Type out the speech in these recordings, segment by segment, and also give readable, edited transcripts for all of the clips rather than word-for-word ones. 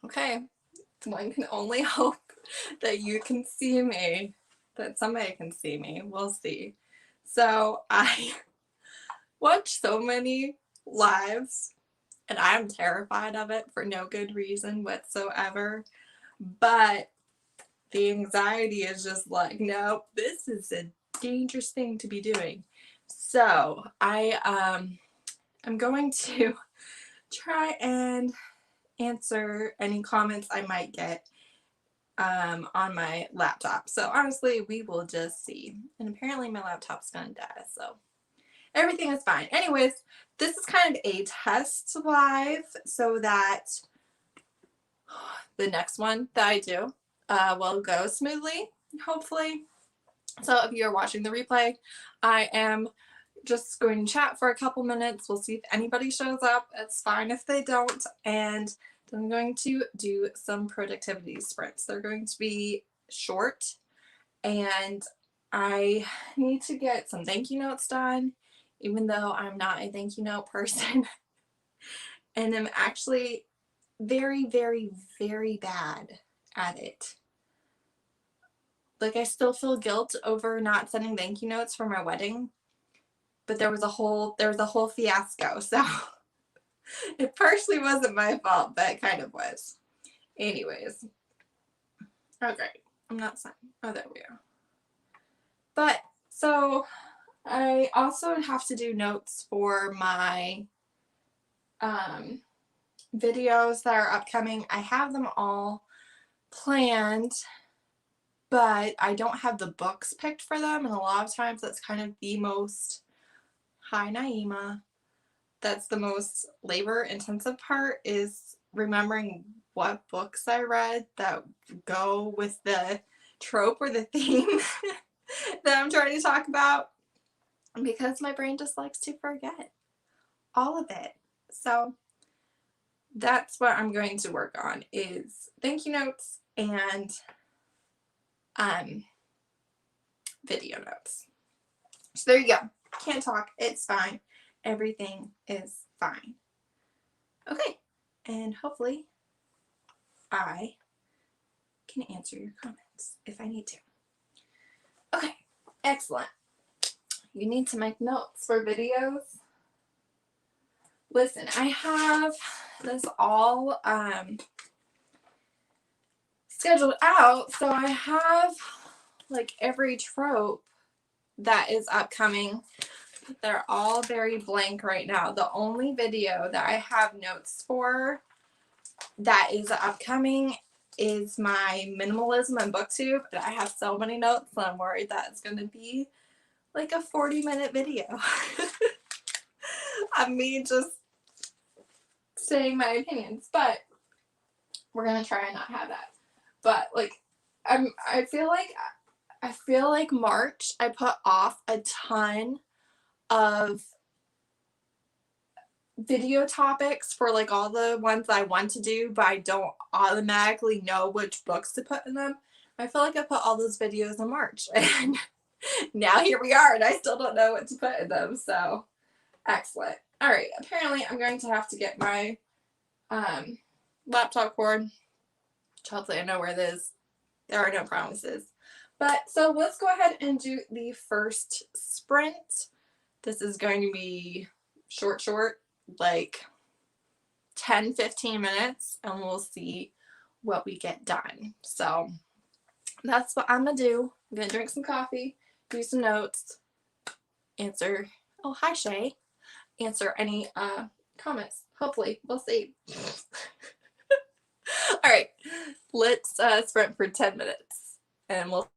Okay, one can only hope that you can see me, that somebody can see me. We'll see. So I watch so many lives and I'm terrified of it for no good reason whatsoever. But the anxiety is just like, nope, this is a dangerous thing to be doing. So I'm going to try and answer any comments I might get on my laptop. So honestly, we will just see. And apparently my laptop's gonna die, so everything is fine. Anyways, this is kind of a test live so that the next one that I do will go smoothly, hopefully. So if you're watching the replay, I am just going to chat for a couple minutes. We'll see if anybody shows up. It's fine if they don't. And then I'm going to do some productivity sprints. They're going to be short, and I need to get some thank you notes done, even though I'm not a thank you note person. And I'm actually very, very, very bad at it. Like, I still feel guilt over not sending thank you notes for my wedding, but there was a whole fiasco, so it partially wasn't my fault, but it kind of was. Anyways, okay, I'm not signing. Oh, there we go. But so I also have to do notes for my videos that are upcoming. I have them all planned, but I don't have the books picked for them, and a lot of times that's kind of the most, hi Naima, that's the most labor intensive part, is remembering what books I read that go with the trope or the theme that I'm trying to talk about, because my brain just likes to forget all of it. So that's what I'm going to work on, is thank you notes and video notes. So there you go. Can't talk. It's fine. Everything is fine. Okay. And hopefully I can answer your comments if I need to. Okay. Excellent. You need to make notes for videos. Listen, I have this all scheduled out, so I have like every trope that is upcoming. They're all very blank right now. The only video that I have notes for that is upcoming is my minimalism and booktube, and I have so many notes that I'm worried that it's going to be like a 40-minute video. Of me just saying my opinions, but we're going to try and not have that. But like, I feel like March I put off a ton of video topics for like all the ones I want to do, but I don't automatically know which books to put in them. I feel like I put all those videos in March, and now here we are, and I still don't know what to put in them. So excellent. All right, apparently I'm going to have to get my laptop cord, which hopefully I know where it is. There are no promises. But so let's go ahead and do the first sprint. This is going to be short, like 10-15 minutes, and we'll see what we get done. So that's what I'm gonna do. I'm gonna drink some coffee, do some notes, answer, oh hi Shay, answer any comments. Hopefully, we'll see. All right, let's sprint for 10 minutes and we'll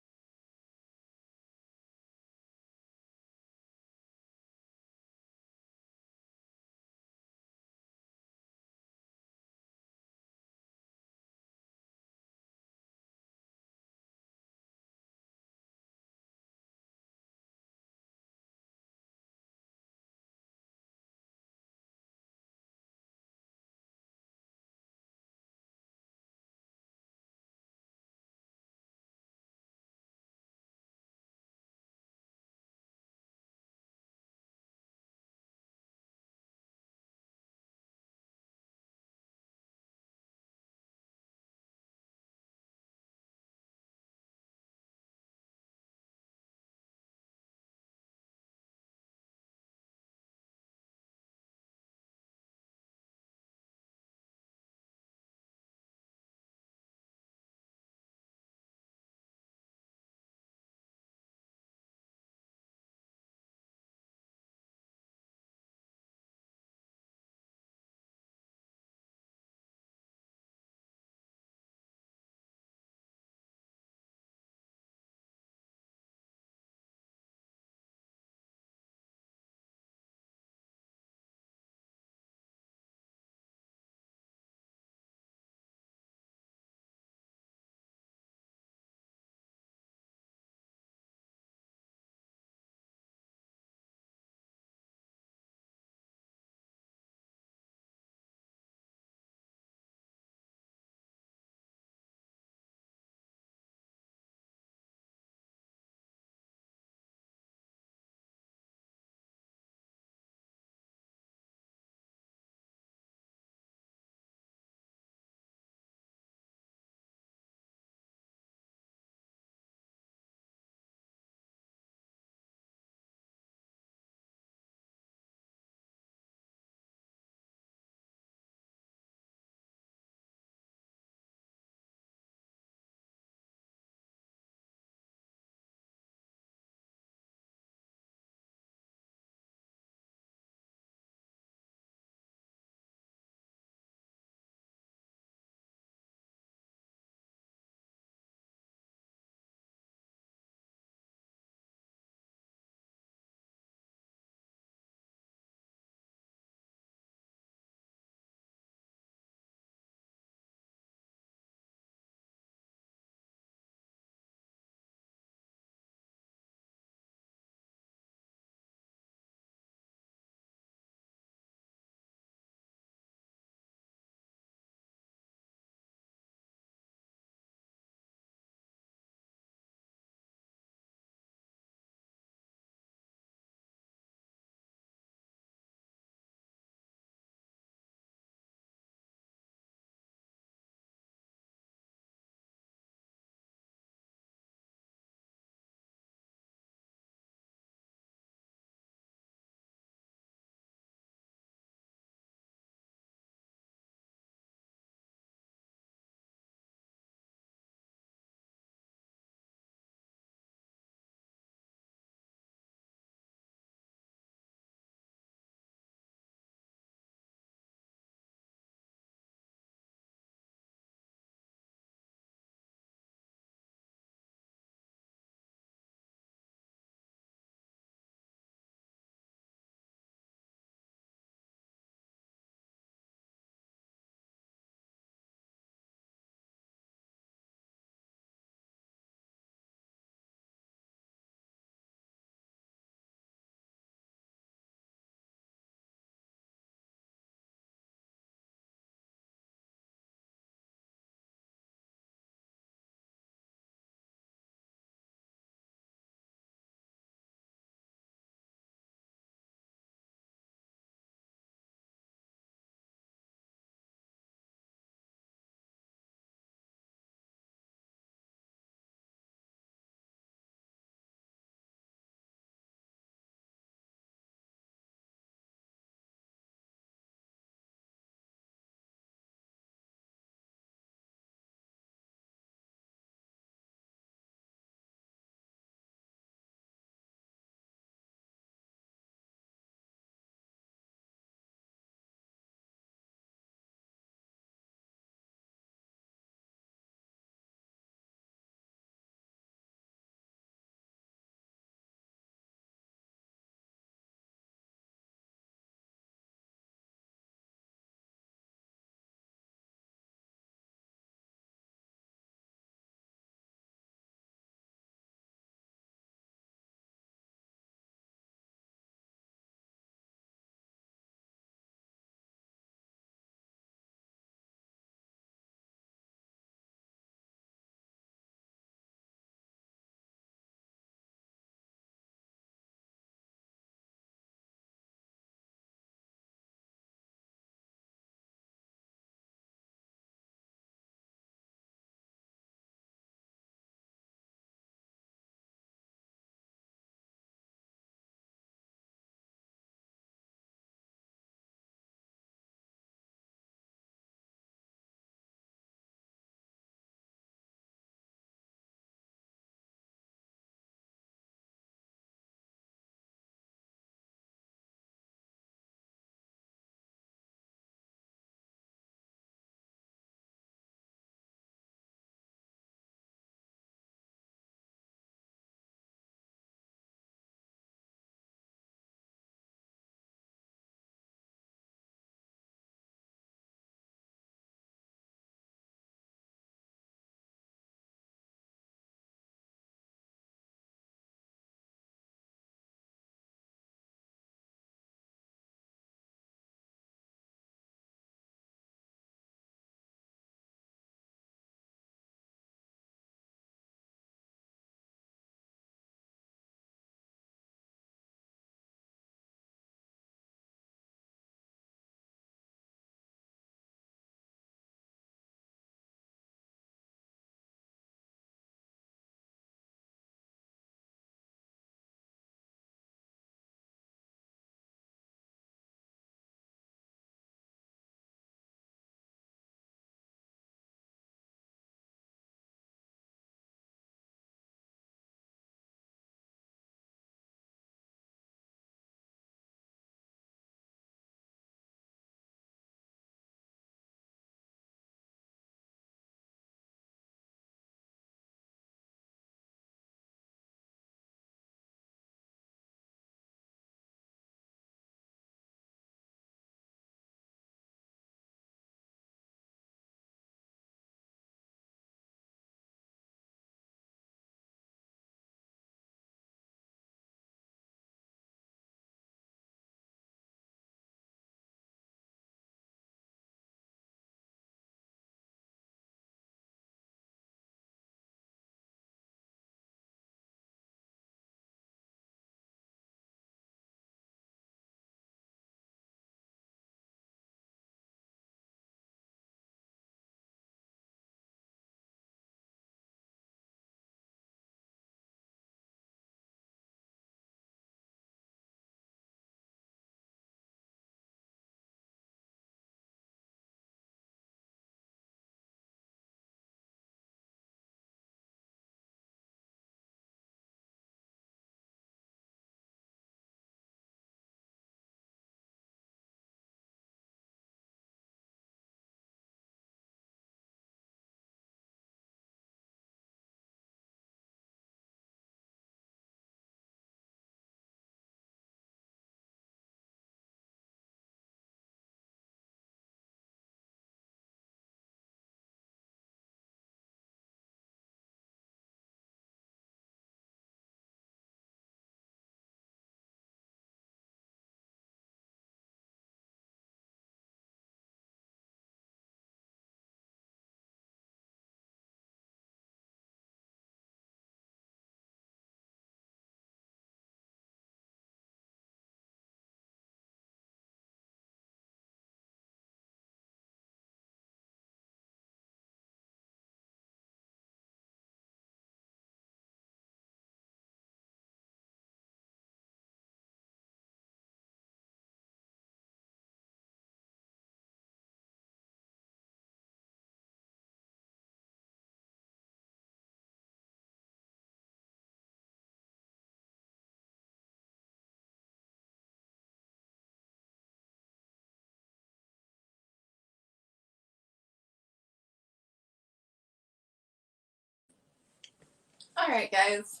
All right, guys.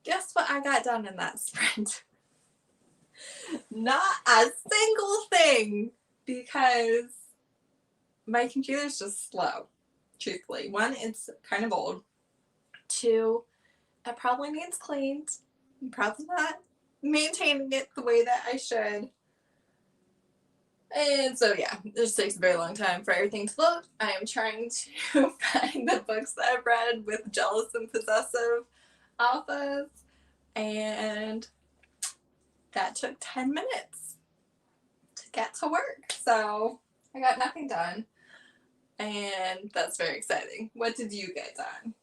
Guess what I got done in that sprint? Not a single thing, because my computer's just slow, truthfully. One, it's kind of old. Two, it probably needs cleaned. I'm probably not maintaining it the way that I should. And so yeah, it just takes a very long time for everything to load. I am trying to find the books that I've read with jealous and possessive alphas, and that took 10 minutes to get to work. So I got nothing done, and that's very exciting. What did you get done?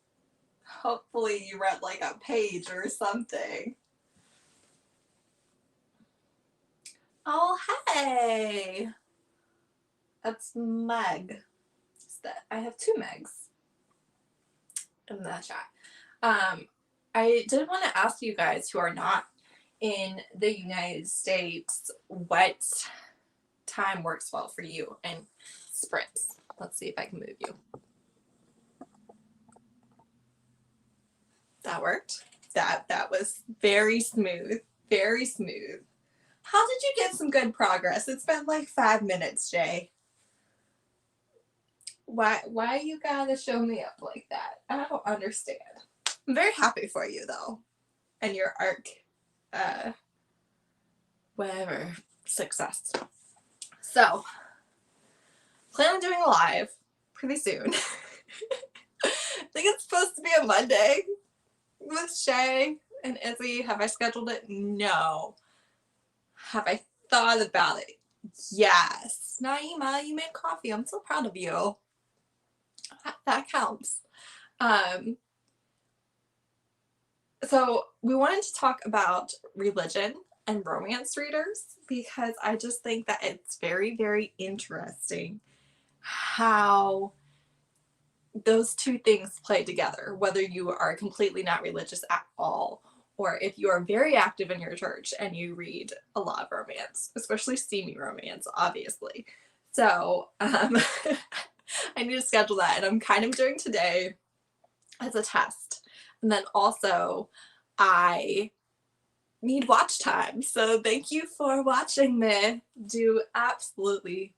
Hopefully you read like a page or something. Oh, hey! That's Meg. I have two Megs in the chat. I did want to ask you guys who are not in the United States what time works well for you in sprints. Let's see if I can move you. That worked. That was very smooth. Very smooth. How did you get some good progress? It's been like 5 minutes, Jay. Why you gotta show me up like that? I don't understand. I'm very happy for you though, and your ARC, whatever, success. So, plan on doing a live pretty soon. I think it's supposed to be a Monday with Shay and Izzy. Have I scheduled it? No. Have I thought about it? Yes. Naima, you made coffee. I'm so proud of you. That counts. So we wanted to talk about religion and romance readers, because I just think that it's very, very interesting how those two things play together, whether you are completely not religious at all, or if you are very active in your church and you read a lot of romance, especially steamy romance, obviously. So I need to schedule that, and I'm kind of doing today as a test. And then also I need watch time. So thank you for watching me do absolutely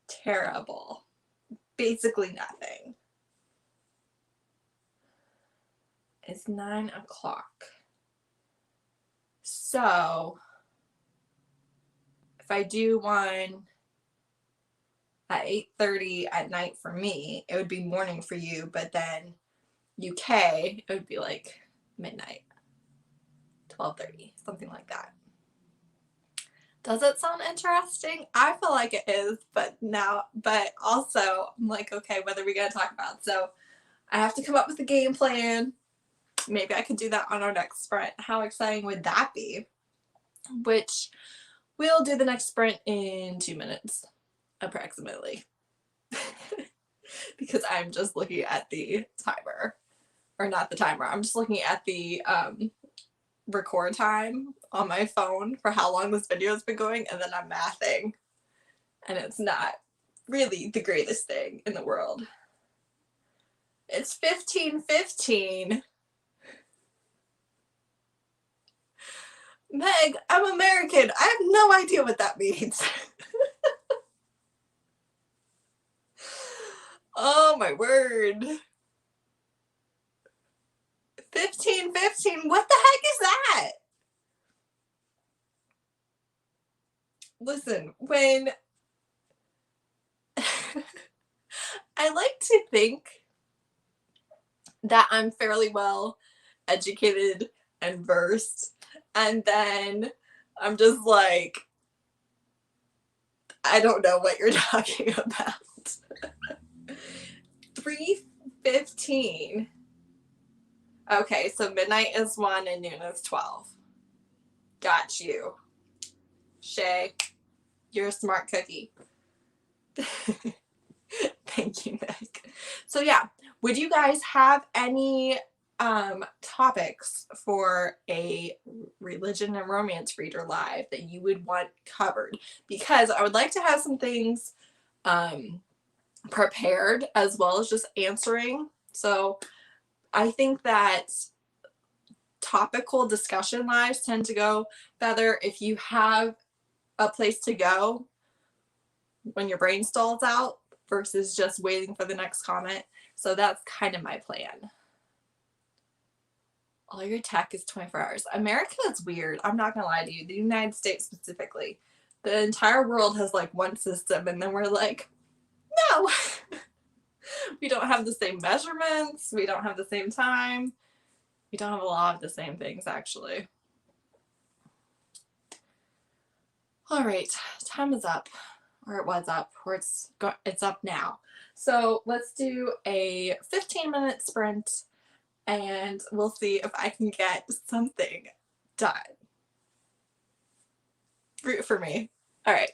terrible. Basically nothing. It's 9 o'clock. So if I do one at 8:30 at night for me, it would be morning for you, but then UK, it would be like midnight, 12:30, something like that. Does it sound interesting? I feel like it is, but also I'm like, okay, what are we gonna talk about? So I have to come up with a game plan. Maybe I could do that on our next sprint. How exciting would that be? Which we'll do the next sprint in 2 minutes, approximately. Because I'm just looking at the timer. Or not the timer, I'm just looking at the record time on my phone for how long this video has been going, and then I'm mathing. And it's not really the greatest thing in the world. It's 15:15. Meg, I'm American. I have no idea what that means. Oh my word. 15:15. What the heck is that? Listen, when I like to think that I'm fairly well educated and versed, and then I'm just like, I don't know what you're talking about. 3:15. Okay, so midnight is 1 and noon is 12. Got you. Shay, you're a smart cookie. Thank you, Meg. So yeah, would you guys have any topics for a religion and romance reader live that you would want covered? Because I would like to have some things prepared as well as just answering. So I think that topical discussion lives tend to go better if you have a place to go when your brain stalls out versus just waiting for the next comment. So that's kind of my plan. All your tech is 24 hours. America is weird. I'm not gonna lie to you. The United States specifically. The entire world has like one system, and then we're like, no. We don't have the same measurements. We don't have the same time. We don't have a lot of the same things, actually. All right, time is up, or it was up, or it's up now. So let's do a 15-minute sprint, and we'll see if I can get something done. Root for me. All right.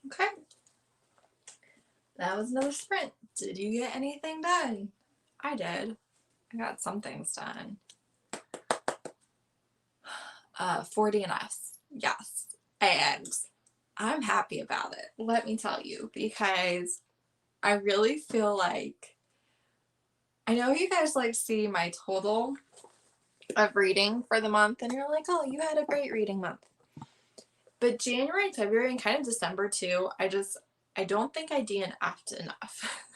Okay. That was another sprint. Did you get anything done? I did. I got some things done. 40 and us. Yes. And I'm happy about it. Let me tell you, because I really feel like, I know you guys like see my total of reading for the month and you're like, oh, you had a great reading month. But January and February and kind of December too, I don't think I DNF'd enough.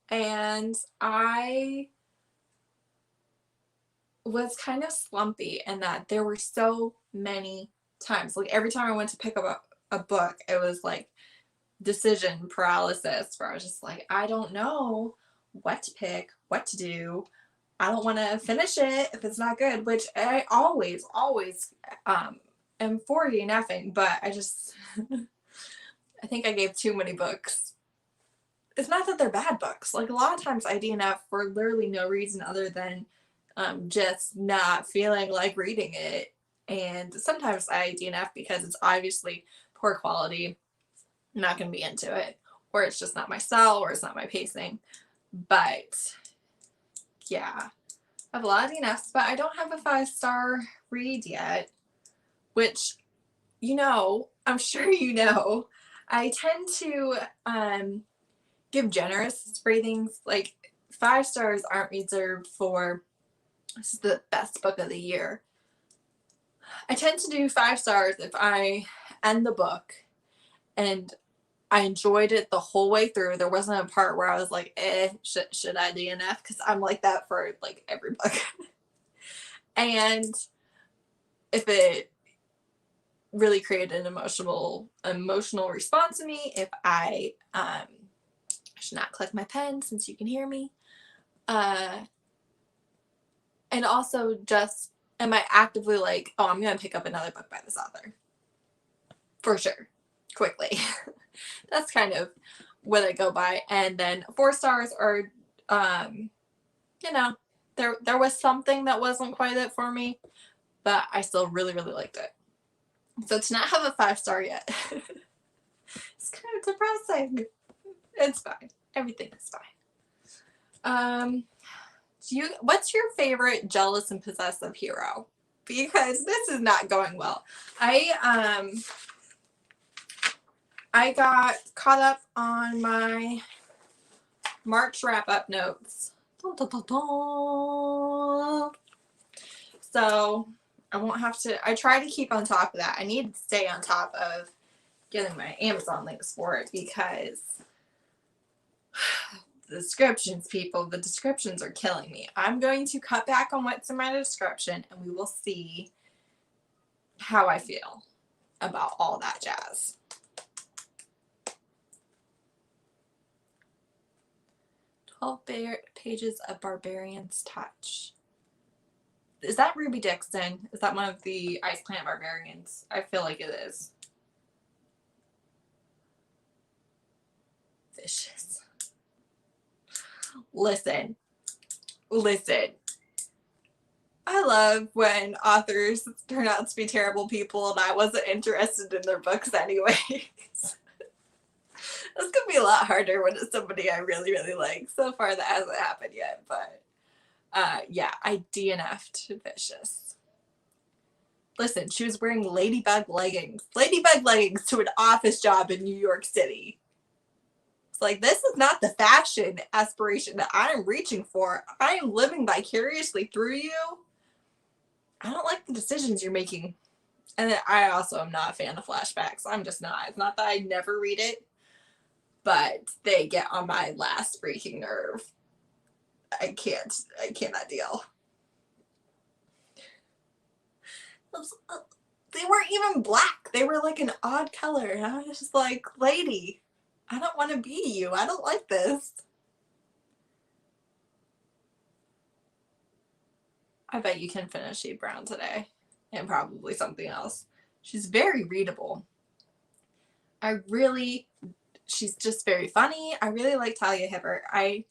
And I was kind of slumpy in that there were so many times. Like every time I went to pick up a book, it was like decision paralysis where I was just like, I don't know what to pick, what to do. I don't want to finish it if it's not good, which I always am for DNFing, but I just, I think I gave too many books. It's not that they're bad books. Like a lot of times I DNF for literally no reason other than just not feeling like reading it. And sometimes I DNF because it's obviously poor quality. I'm not going to be into it. Or it's just not my style or it's not my pacing. But yeah, I have a lot of DNFs, but I don't have a 5-star read yet. Which, you know, I'm sure you know, I tend to give generous ratings. Like 5 stars aren't reserved for this is the best book of the year. I tend to do 5 stars if I end the book and I enjoyed it the whole way through. There wasn't a part where I was like, should I DNF? Because I'm like that for like every book. And if it really created an emotional response in me, if I should not click my pen since you can hear me. And also just, am I actively like, oh, I'm going to pick up another book by this author? For sure. Quickly. That's kind of what I go by. And then 4 stars are, you know, there was something that wasn't quite it for me, but I still really, really liked it. So to not have a 5-star yet, it's kind of depressing. It's fine. Everything is fine. What's your favorite jealous and possessive hero? Because this is not going well. I got caught up on my March wrap-up notes. Dun, dun, dun, dun. So I won't have to, I try to keep on top of that. I need to stay on top of getting my Amazon links for it because the descriptions, people, the descriptions are killing me. I'm going to cut back on what's in my description and we will see how I feel about all that jazz. 12 pages of Barbarian's Touch. Is that Ruby Dixon? Is that one of the Ice Planet Barbarians? I feel like it is. Vicious. Listen. I love when authors turn out to be terrible people and I wasn't interested in their books anyways. This could be a lot harder when it's somebody I really, really like. So far that hasn't happened yet, but yeah, I DNF'd Vicious. Listen, she was wearing ladybug leggings. Ladybug leggings to an office job in New York City. It's like, this is not the fashion aspiration that I am reaching for. I am living vicariously through you. I don't like the decisions you're making. And I also am not a fan of flashbacks. I'm just not. It's not that I never read it, but they get on my last freaking nerve. I cannot deal. They weren't even black. They were like an odd color. And I was just like, lady, I don't want to be you. I don't like this. I bet you can finish Shade Brown today. And probably something else. She's very readable. She's just very funny. I really like Talia Hibbert. I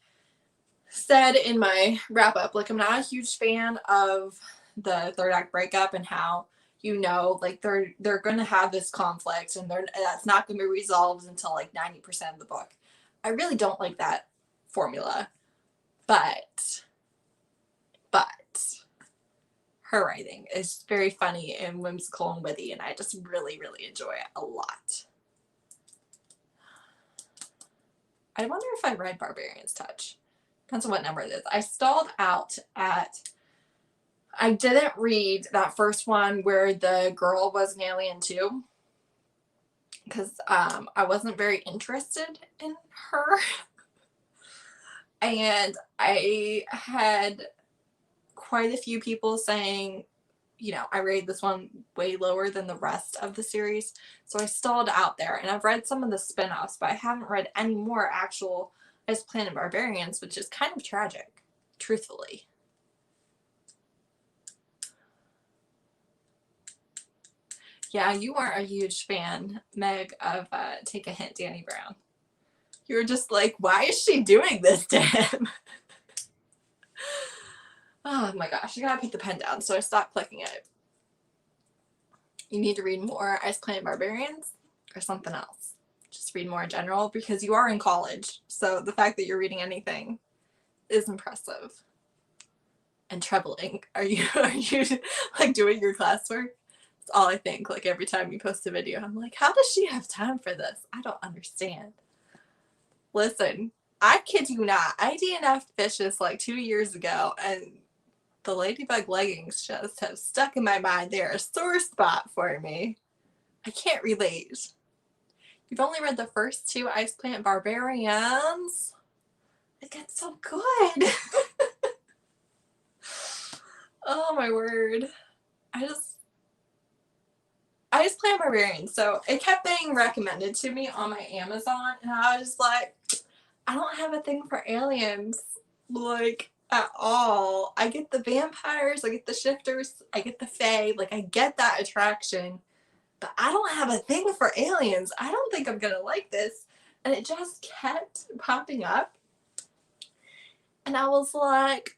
said in my wrap up, like, I'm not a huge fan of the third act breakup and how you know, like they're going to have this conflict and that's not going to be resolved until like 90% of the book. I really don't like that formula, but her writing is very funny and whimsical and witty, and I just really, really enjoy it a lot. I wonder if I read Barbarian's Touch. Depends on what number it is. I stalled out at... I didn't read that first one where the girl was an alien too, because I wasn't very interested in her. And I had quite a few people saying, you know, I rated this one way lower than the rest of the series. So I stalled out there. And I've read some of the spin-offs, but I haven't read any more actual Ice Planet Barbarians, which is kind of tragic, truthfully. Yeah, you aren't a huge fan, Meg, of Take a Hint, Danny Brown. You were just like, why is she doing this to him? Oh my gosh, I gotta put the pen down, so I stopped clicking it. You need to read more Ice Planet Barbarians or something else. Just read more in general, because you are in college, so the fact that you're reading anything is impressive and troubling. Are you like doing your classwork? That's all I think. Like every time you post a video, I'm like, how does she have time for this? I don't understand. Listen, I kid you not. I DNF'd Fishes like 2 years ago, and the ladybug leggings just have stuck in my mind. They're a sore spot for me. I can't relate. You've only read the first 2 Ice Planet Barbarians. It gets so good. Oh my word. Ice Planet Barbarians. So it kept being recommended to me on my Amazon, and I was just like, I don't have a thing for aliens. Like, at all. I get the vampires, I get the shifters, I get the fae, like I get that attraction, but I don't have a thing for aliens. I don't think I'm gonna like this. And it just kept popping up. And I was like,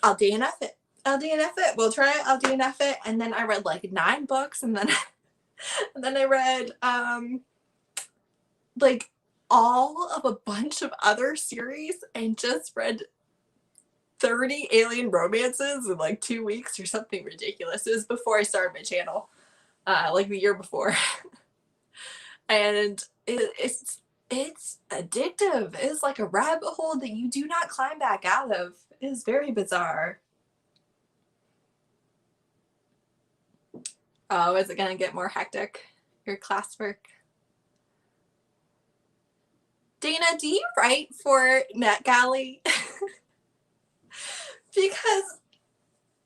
I'll DNF it. I'll DNF it. We'll try it. I'll DNF it. And then I read like 9 books, and then I read like all of a bunch of other series, and just read 30 alien romances in like 2 weeks or something ridiculous. It was before I started my channel, like the year before. And it's addictive. It's like a rabbit hole that you do not climb back out of. It is very bizarre. Oh, is it gonna get more hectic? Your classwork? Dana, do you write for NetGalley? Because,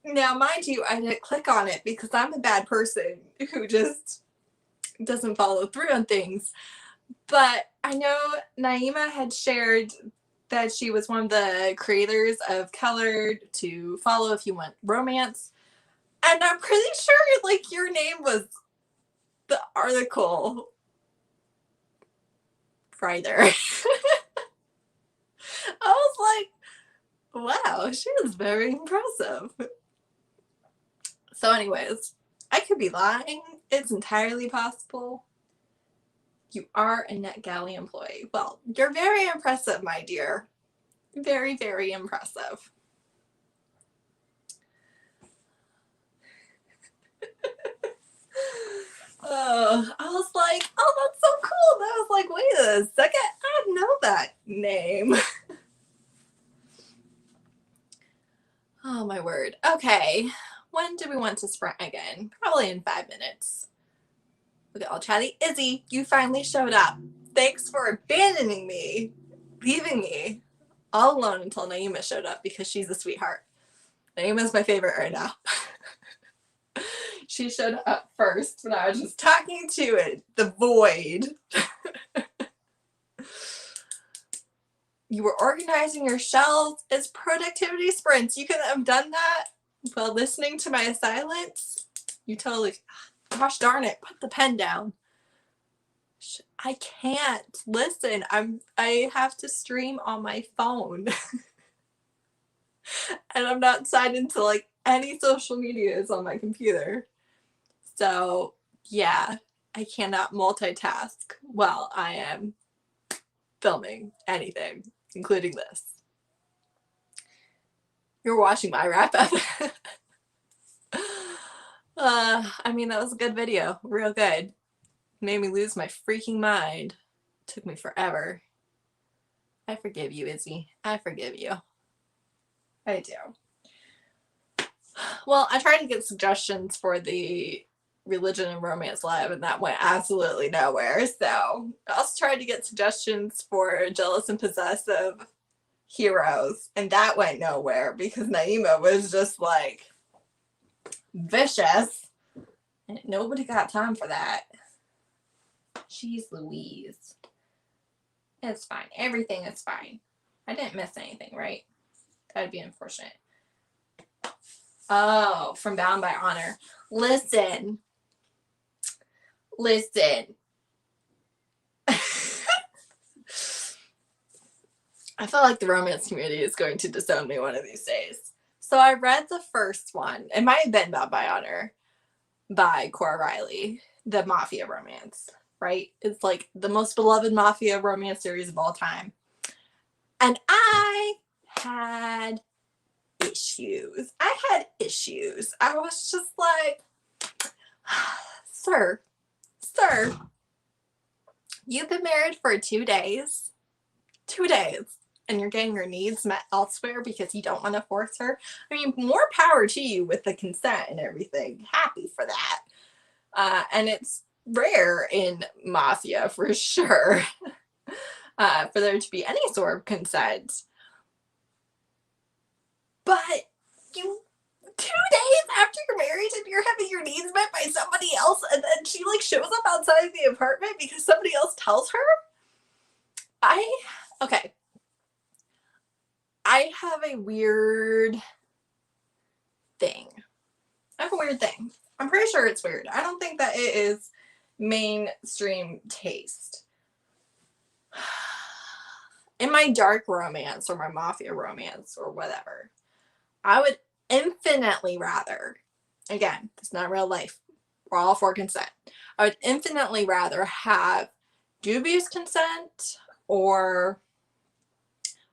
now mind you, I didn't click on it because I'm a bad person who just doesn't follow through on things. But I know Naima had shared that she was one of the creators of Colored to follow if you want romance. And I'm pretty sure like your name was the article writer. I was like, wow, she is very impressive. So anyways, I could be lying. It's entirely possible. You are a NetGalley employee. Well, you're very impressive, my dear. Very, very impressive. Oh, I was like, oh, that's so cool. And I was like, wait a second, I know that name. Oh my word. Okay, when do we want to sprint again? Probably in 5 minutes. Look at all chatty. Izzy, you finally showed up. Thanks for abandoning me, leaving me all alone until Naima showed up, because she's a sweetheart. Naima's my favorite right now. She showed up first when I was just talking to it, the void. You were organizing your shelves. It's productivity sprints. You couldn't have done that while listening to my silence. You totally, gosh darn it, put the pen down. I can't listen. I have to stream on my phone. And I'm not signed into like any social medias on my computer. So yeah, I cannot multitask while I am filming anything, including this. You're watching my wrap up. I mean, that was a good video. Real good. Made me lose my freaking mind. Took me forever. I forgive you, Izzy. I forgive you. I do. Well, I tried to get suggestions for the Religion and Romance Live, and that went absolutely nowhere. So I also tried to get suggestions for Jealous and Possessive heroes, and that went nowhere because Naima was just like vicious, and nobody got time for that. Jeez Louise. It's fine. Everything is fine. I didn't miss anything, right? That'd be unfortunate. Oh, from Bound by Honor. Listen. I feel like the romance community is going to disown me one of these days. So I read the first one. It might have been Bound by Honor by Cora Riley, the Mafia romance, right? It's like the most beloved Mafia romance series of all time. And I had issues. I was just like, sir, you've been married for 2 days. 2 days. And you're getting your needs met elsewhere because you don't want to force her. I mean, more power to you with the consent and everything. Happy for that. And it's rare in Mafia for sure for there to be any sort of consent. But you 2 days after you're married and you're having your needs met by somebody else, and then she like shows up outside the apartment because somebody else tells her. Okay. I have a weird thing. I'm pretty sure it's weird. I don't think that it is mainstream taste. In my dark romance or my Mafia romance or whatever, I would infinitely rather, again, it's not real life, we're all for consent. I would infinitely rather have dubious consent, or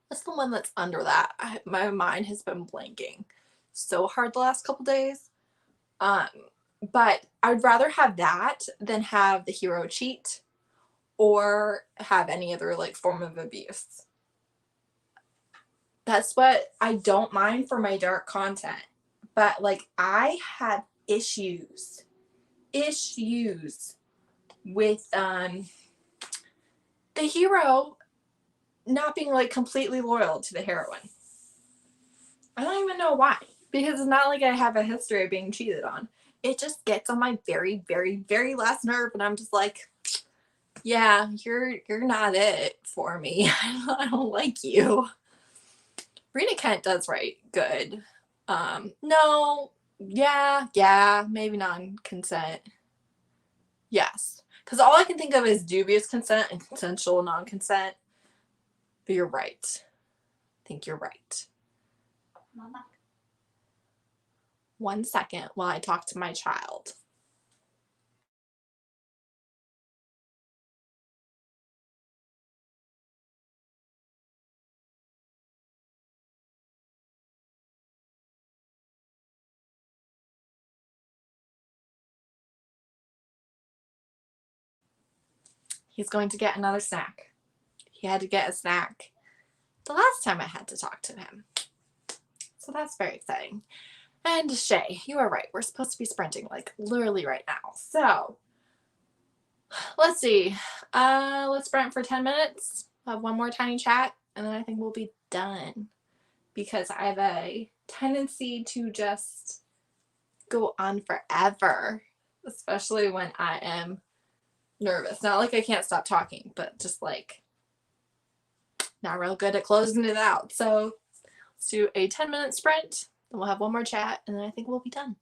what's the one that's under that? My mind has been blanking so hard the last couple days. But I'd rather have that than have the hero cheat or have any other like form of abuse. That's what I don't mind for my dark content. But like I had issues with the hero not being like completely loyal to the heroine. I don't even know why, because it's not like I have a history of being cheated on. It just gets on my very, very, very last nerve, and I'm just like, yeah, you're not it for me. I don't like you. Rena Kent does write good. No, yeah, maybe non-consent. Yes, because all I can think of is dubious consent and consensual non-consent. But you're right. I think you're right. Mama. 1 second while I talk to my child. He's going to get another snack. He had to get a snack the last time I had to talk to him. So that's very exciting. And Shay, you are right. We're supposed to be sprinting like literally right now. So let's see. Let's sprint for 10 minutes. I'll have one more tiny chat and then I think we'll be done. Because I have a tendency to just go on forever. Especially when I am nervous. Not like I can't stop talking, but just like not real good at closing it out. So let's do a 10-minute sprint, then we'll have one more chat, and then I think we'll be done.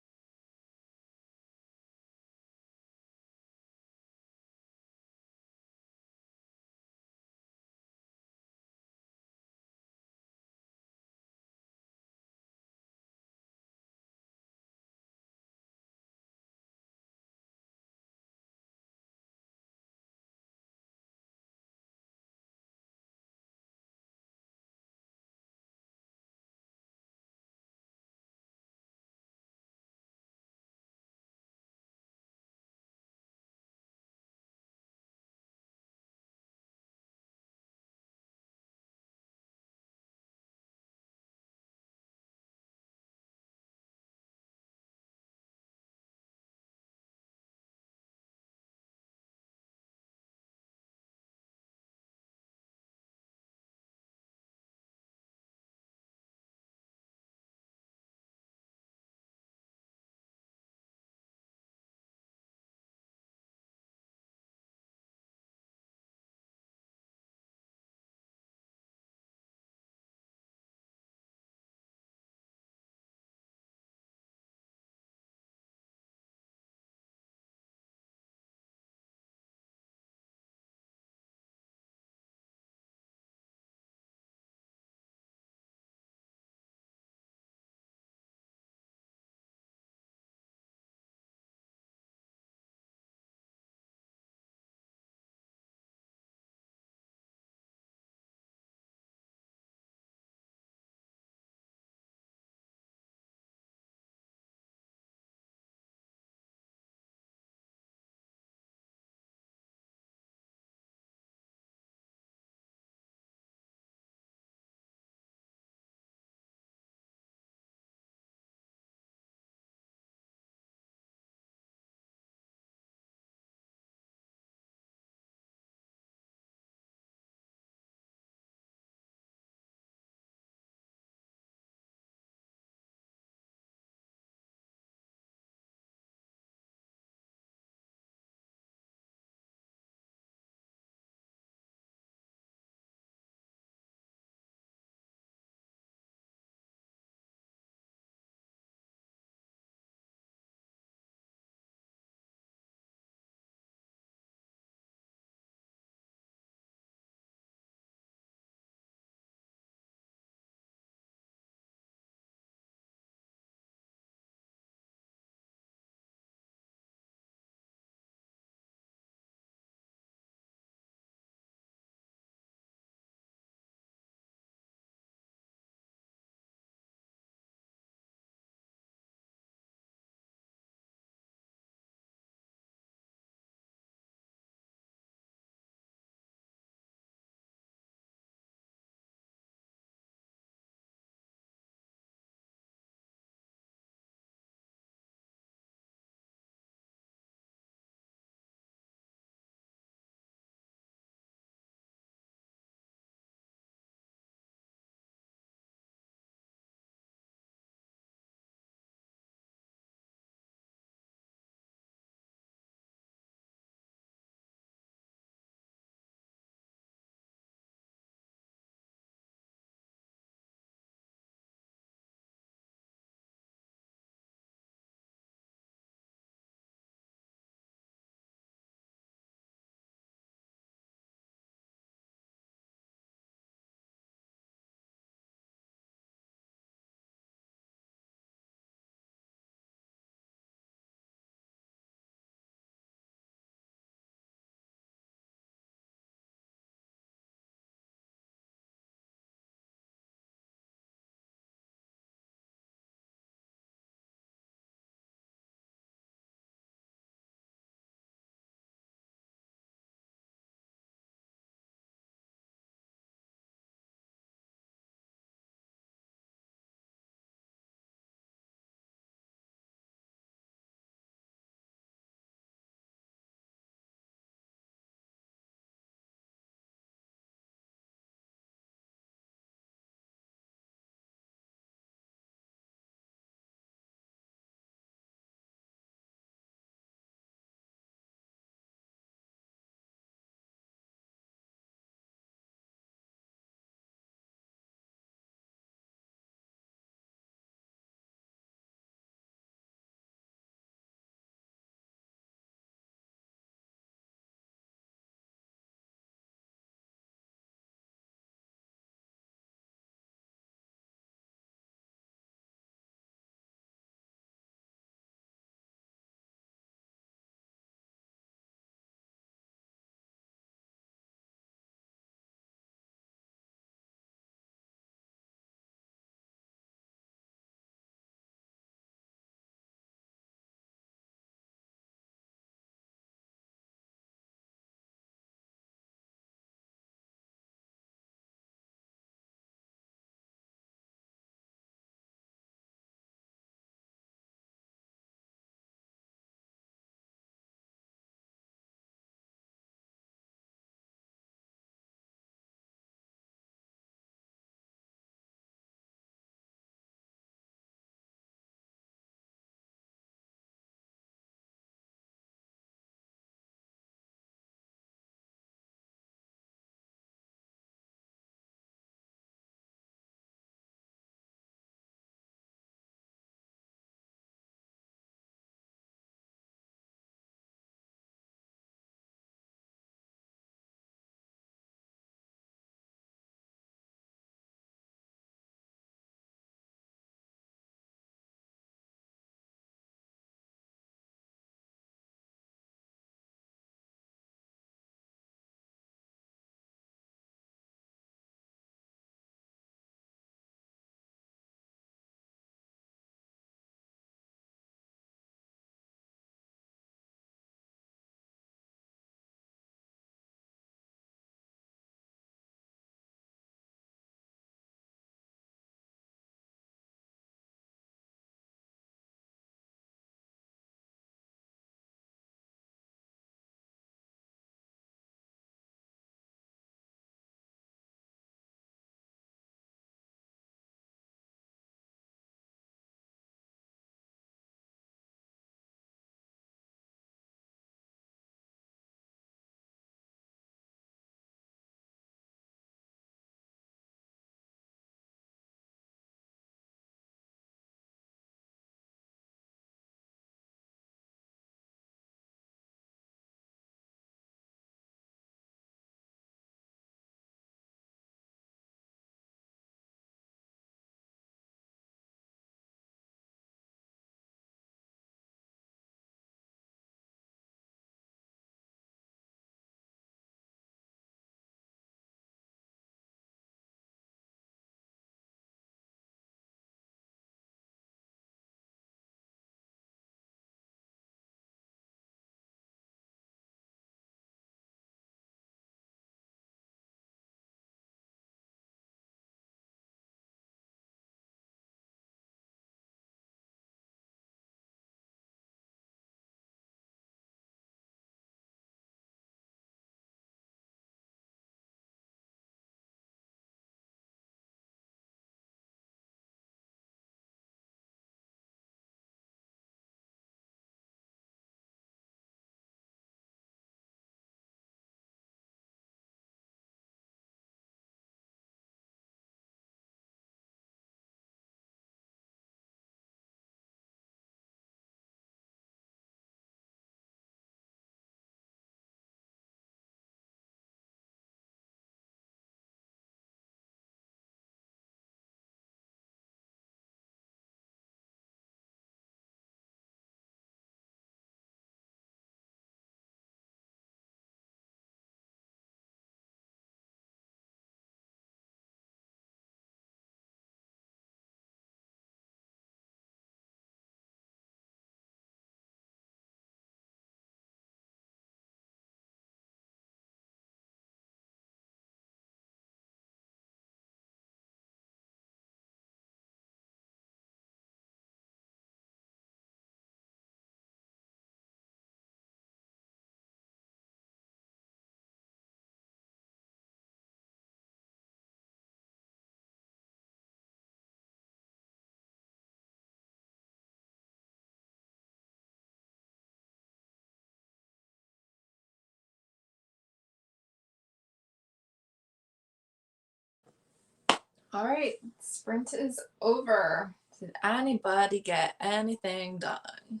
All right, sprint is over. Did anybody get anything done?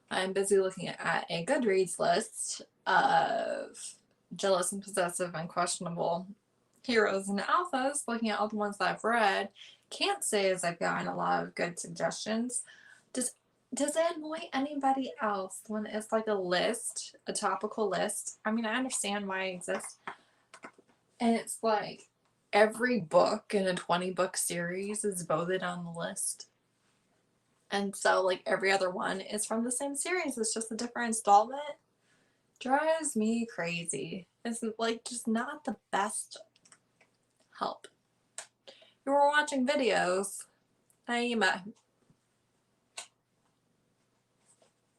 I'm busy looking at a Goodreads list of jealous and possessive and questionable heroes and alphas, looking at all the ones that I've read. Can't say as I've gotten a lot of good suggestions. Does it annoy anybody else when it's like a list, a topical list? I mean, I understand why it exists. And it's like every book in a 20-book series is voted on the list. And so, like, every other one is from the same series. It's just a different installment. Drives me crazy. It's, like, just not the best help. You were watching videos. Naima.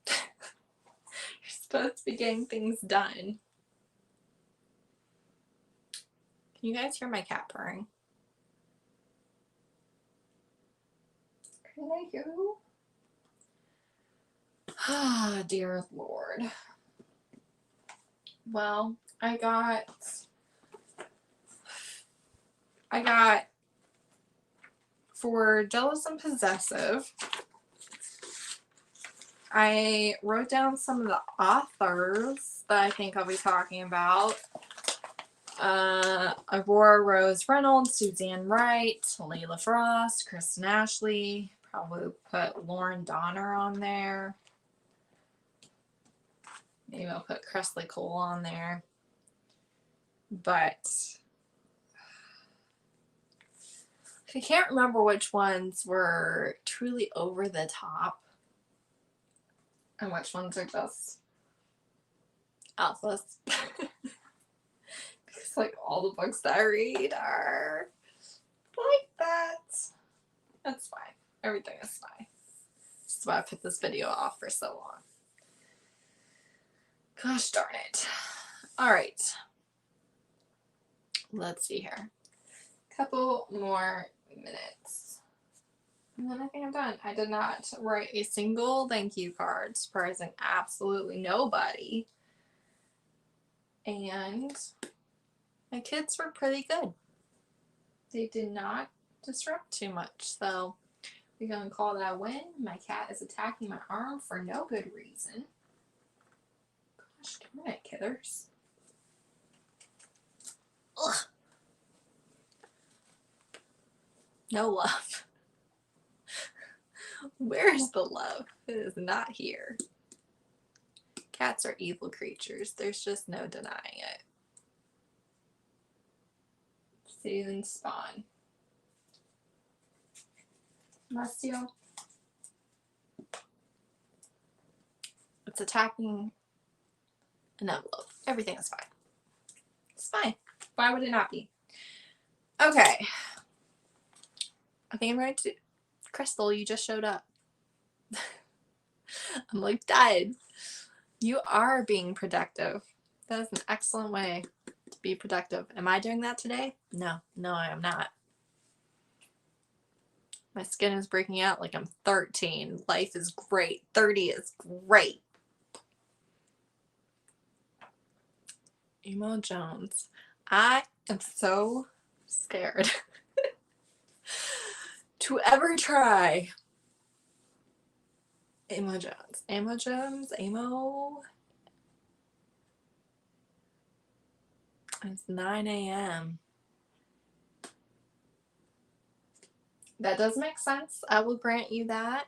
You're supposed to be getting things done. Can you guys hear my cat purring? Can I hear you? Ah, dear Lord. Well, I got for jealous and possessive, I wrote down some of the authors that I think I'll be talking about. Aurora Rose Reynolds, Suzanne Wright, Layla Frost, Kristen Ashley. Probably put Lauren Donner on there. Maybe I'll put Kresley Cole on there. But I can't remember which ones were truly over the top and which ones are just alphas. Because like all the books that I read are like that. That's fine. Everything is fine. That's why I put this video off for so long. Gosh darn it. Alright. Let's see here. Couple more minutes. And then I think I'm done. I did not write a single thank you card, surprising absolutely nobody. And my kids were pretty good. They did not disrupt too much, so we're going to call that a win. My cat is attacking my arm for no good reason. Gosh, come on, kidders. Ugh. No love. Where's the love? It is not here. Cats are evil creatures. There's just no denying it. Season Spawn. Mustio. It's attacking an envelope. Everything is fine. It's fine. Why would it not be? Okay. I think I'm ready to... Crystal, you just showed up. I'm like, Dad, you are being productive. That is an excellent way to be productive. Am I doing that today? No, I am not. My skin is breaking out like I'm 13. Life is great. 30 is great. Emo Jones. I am so scared to ever try Emo Jones. Emo Jones? Emo? It's 9 a.m. That does make sense. I will grant you that.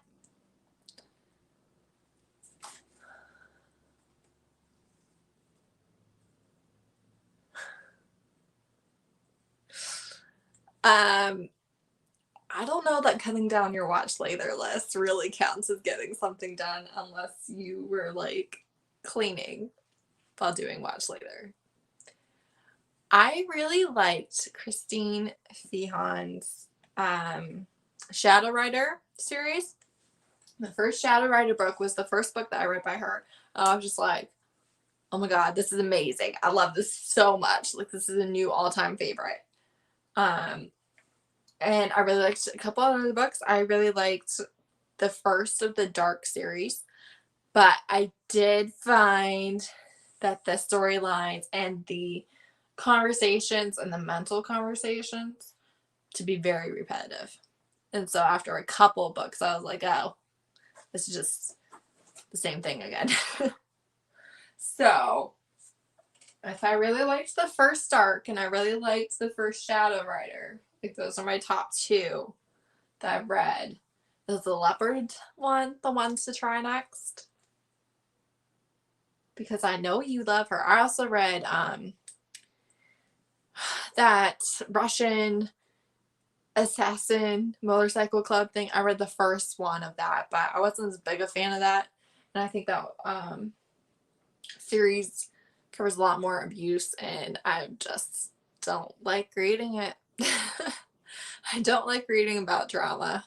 I don't know that cutting down your watch later list really counts as getting something done unless you were like cleaning while doing watch later. I really liked Christine Feehan's Shadow Rider series. The first Shadow Rider book was the first book that I read by her. I was just like, oh my god, this is amazing. I love this so much. Like, this is a new all-time favorite. And I really liked a couple other books. I really liked the first of the Dark series. But I did find that the storylines and the conversations and the mental conversations to be very repetitive. And so after a couple books, I was like, oh, this is just the same thing again. So if I really liked the first Dark and I really liked the first Shadow Rider, like those are my top two that I've read. Is the Leopard one the ones to try next? Because I know you love her. I also read that Russian assassin motorcycle club thing. I read the first one of that, but I wasn't as big a fan of that. And I think that series covers a lot more abuse, and I just don't like reading it. I don't like reading about drama.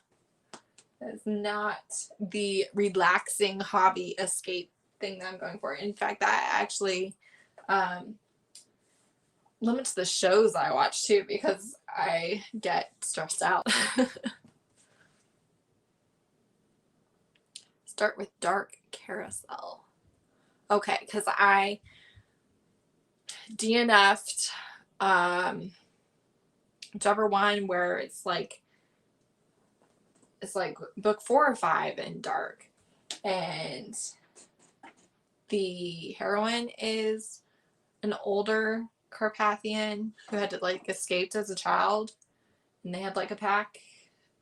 It's not the relaxing hobby escape thing that I'm going for. In fact, that actually limits the shows I watch too, because I get stressed out. Start with Dark Carousel. Okay, because I DNF'd whichever one where it's like book 4 or 5 in Dark, and the heroine is an older Carpathian who had to like escaped as a child, and they had like a pack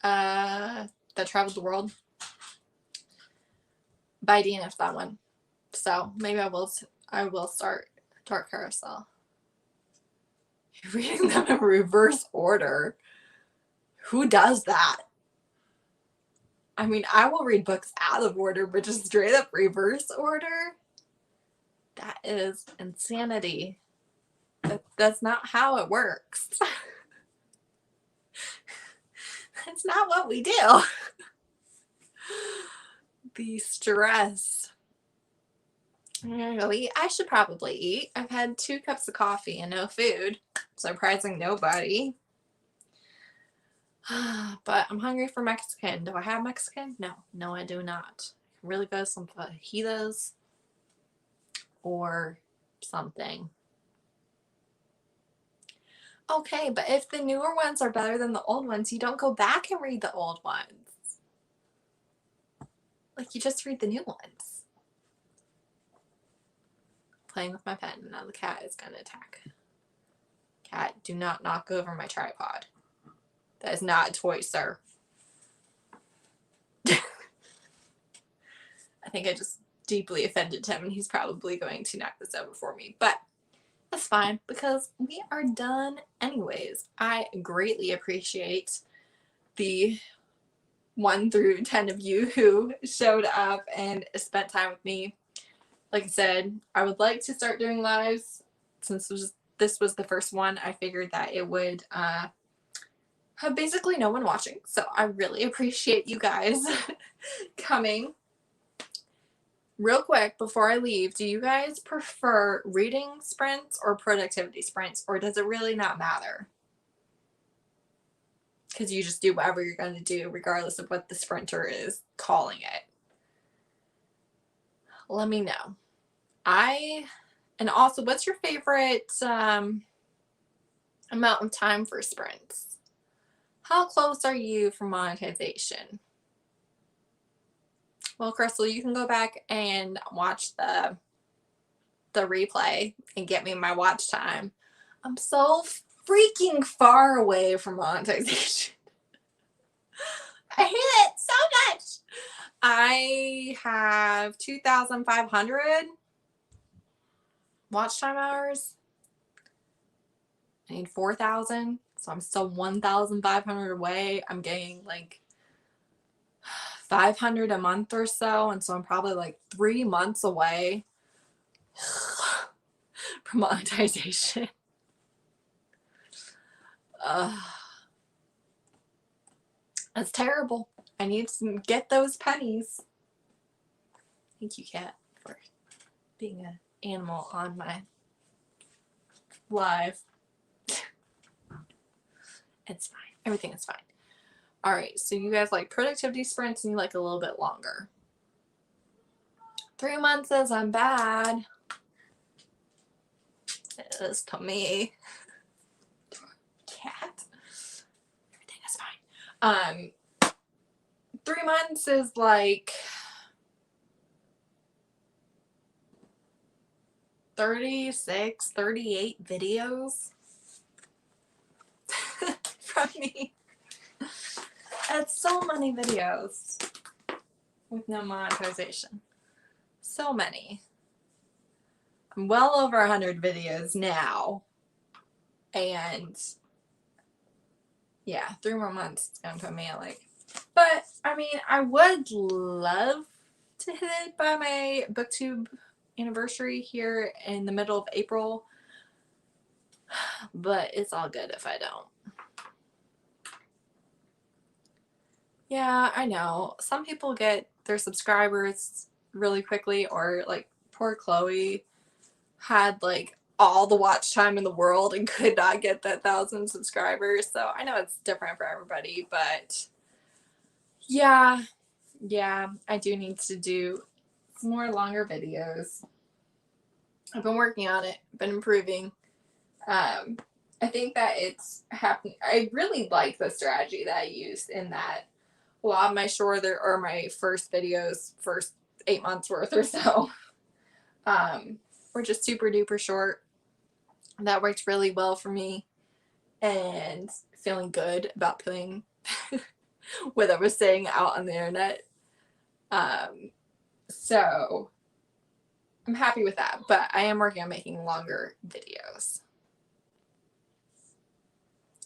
that traveled the world. By DNF that one, so maybe I will start Dark Carousel. You're reading them in reverse order. Who does that? I mean, I will read books out of order, but just straight up reverse order? That is insanity. That's not how it works. That's not what we do. The stress. I'm gonna go eat. I should probably eat. I've had 2 cups of coffee and no food. Surprising nobody. But I'm hungry for Mexican. Do I have Mexican? No, I do not. I can really go some fajitas or something. Okay, but if the newer ones are better than the old ones, you don't go back and read the old ones. Like, you just read the new ones. Playing with my pen. Now the cat is going to attack. Cat, do not knock over my tripod. That is not a toy, sir. I think I just deeply offended him, and he's probably going to knock this over for me. But that's fine, because we are done anyways. I greatly appreciate the 1 through 10 of you who showed up and spent time with me. Like I said, I would like to start doing lives. Since this was the first one, I figured that it would have basically no one watching. So I really appreciate you guys coming. Real quick, before I leave, do you guys prefer reading sprints or productivity sprints, or does it really not matter? Because you just do whatever you're going to do regardless of what the sprinter is calling it. Let me know. And also, what's your favorite amount of time for sprints? How close are you for monetization? Well, Crystal, you can go back and watch the replay and get me my watch time. I'm so freaking far away from monetization. I hate it so much. I have 2,500 watch time hours. I need 4,000, so I'm still 1,500 away. I'm getting like 500 a month or so, and so I'm probably like 3 months away from monetization. That's terrible. I need to get those pennies. Thank you, Cat, for being an animal on my live. It's fine. Everything is fine. All right, so you guys like productivity sprints and you like a little bit longer. 3 months isn't bad. It is to me. Cat. Um, 3 months is like 36, 38 videos from me. That's so many videos with no monetization. So many. I'm well over 100 videos now. And yeah, 3 more months it's gonna put me at like, but I mean, I would love to hit it by my booktube anniversary here in the middle of April, but it's all good if I don't. Yeah, I know. Some people get their subscribers really quickly, or like poor Chloe had like all the watch time in the world and could not get that 1,000 subscribers. So I know it's different for everybody, but yeah, I do need to do more longer videos. I've been working on it, been improving. I think that it's happening. I really like the strategy that I used in that a lot of my shorter or my first videos, first 8 months worth or so, were just super duper short. That worked really well for me, and feeling good about putting what I was saying out on the internet. So I'm happy with that, but I am working on making longer videos.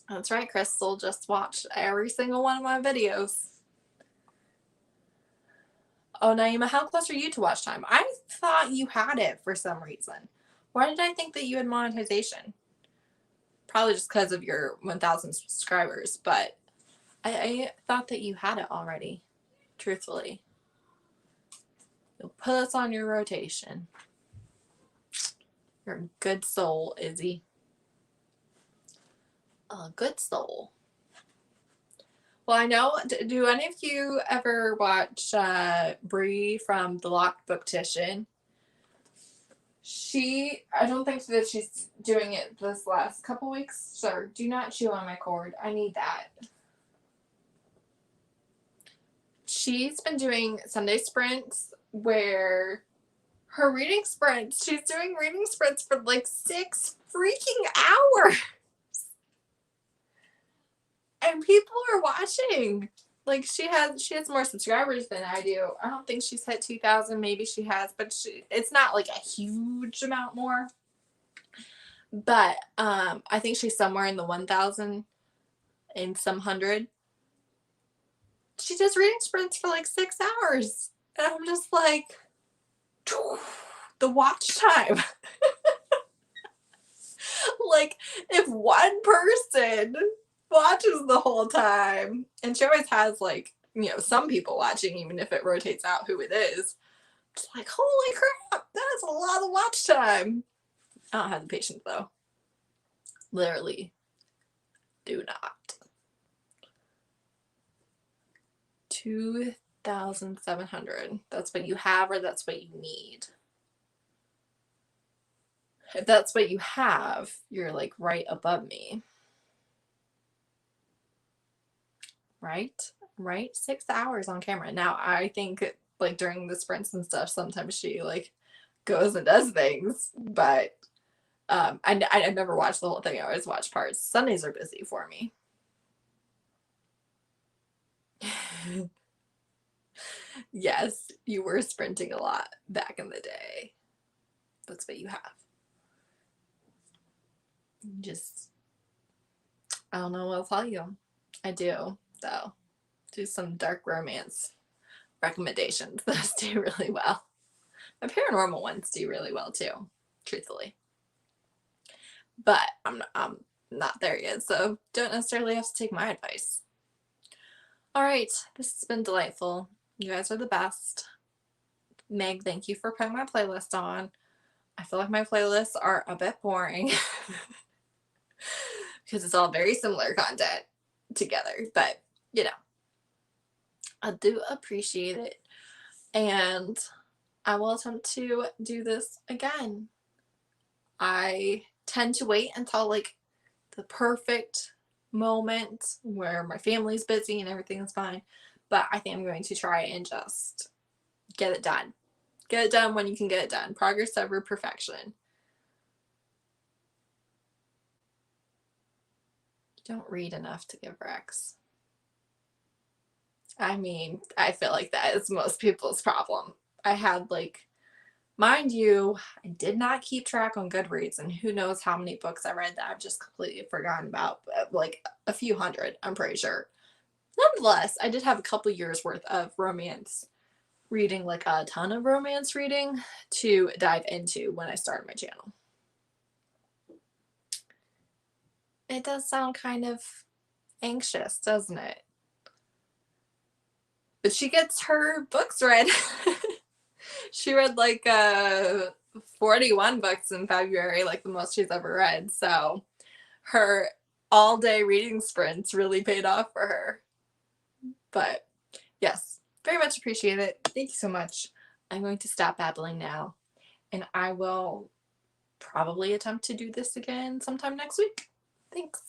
That's right, Crystal just watched every single one of my videos. Oh, Naima, how close are you to watch time? I thought you had it for some reason. Why did I think that you had monetization? Probably just because of your 1,000 subscribers, but I thought that you had it already, truthfully. You'll put us on your rotation. You're a good soul, Izzy. A good soul. Well, I know, do any of you ever watch Bree from The Locked Booktician? I don't think that she's doing it this last couple weeks. Sir, do not chew on my cord. I need that. She's been doing Sunday sprints where her reading sprints, she's doing reading sprints for like 6 freaking hours. And people are watching. Like she has more subscribers than I do. I don't think she's hit 2,000. Maybe she has, but it's not like a huge amount more. But I think she's somewhere in the 1,000 and some hundred. She does reading sprints for like 6 hours, and I'm just like, the watch time. Like, if one person watches the whole time, and she always has like, some people watching, even if it rotates out who it is, it's like, holy crap, that's a lot of watch time. I don't have the patience though. Literally do not. 2,700. That's what you have, or that's what you need. If that's what you have, you're like right above me. Right? 6 hours on camera. Now, I think like during the sprints and stuff, sometimes she like goes and does things, but I never watch the whole thing. I always watch parts. Sundays are busy for me. Yes, you were sprinting a lot back in the day. That's what you have. Just, I don't know what to tell you. I do, though. Do some dark romance recommendations. Those do really well. The paranormal ones do really well too, truthfully. But I'm not there yet, so don't necessarily have to take my advice. All right, this has been delightful. You guys are the best. Meg, thank you for putting my playlist on. I feel like my playlists are a bit boring because it's all very similar content together, but I do appreciate it, and I will attempt to do this again. I tend to wait until like the perfect moment where my family's busy and everything is fine. But I think I'm going to try and just get it done. Get it done when you can get it done. Progress over perfection. You don't read enough to give Rex. I mean, I feel like that is most people's problem. I had like, mind you, I did not keep track on Goodreads, and who knows how many books I read that I've just completely forgotten about, but like a few hundred, I'm pretty sure. Nonetheless, I did have a couple years worth of romance reading, like a ton of romance reading to dive into when I started my channel. It does sound kind of anxious, doesn't it? But she gets her books read. She read like 41 books in February, like the most she's ever read. So her all-day reading sprints really paid off for her. But yes, very much appreciate it. Thank you so much. I'm going to stop babbling now, and I will probably attempt to do this again sometime next week. Thanks.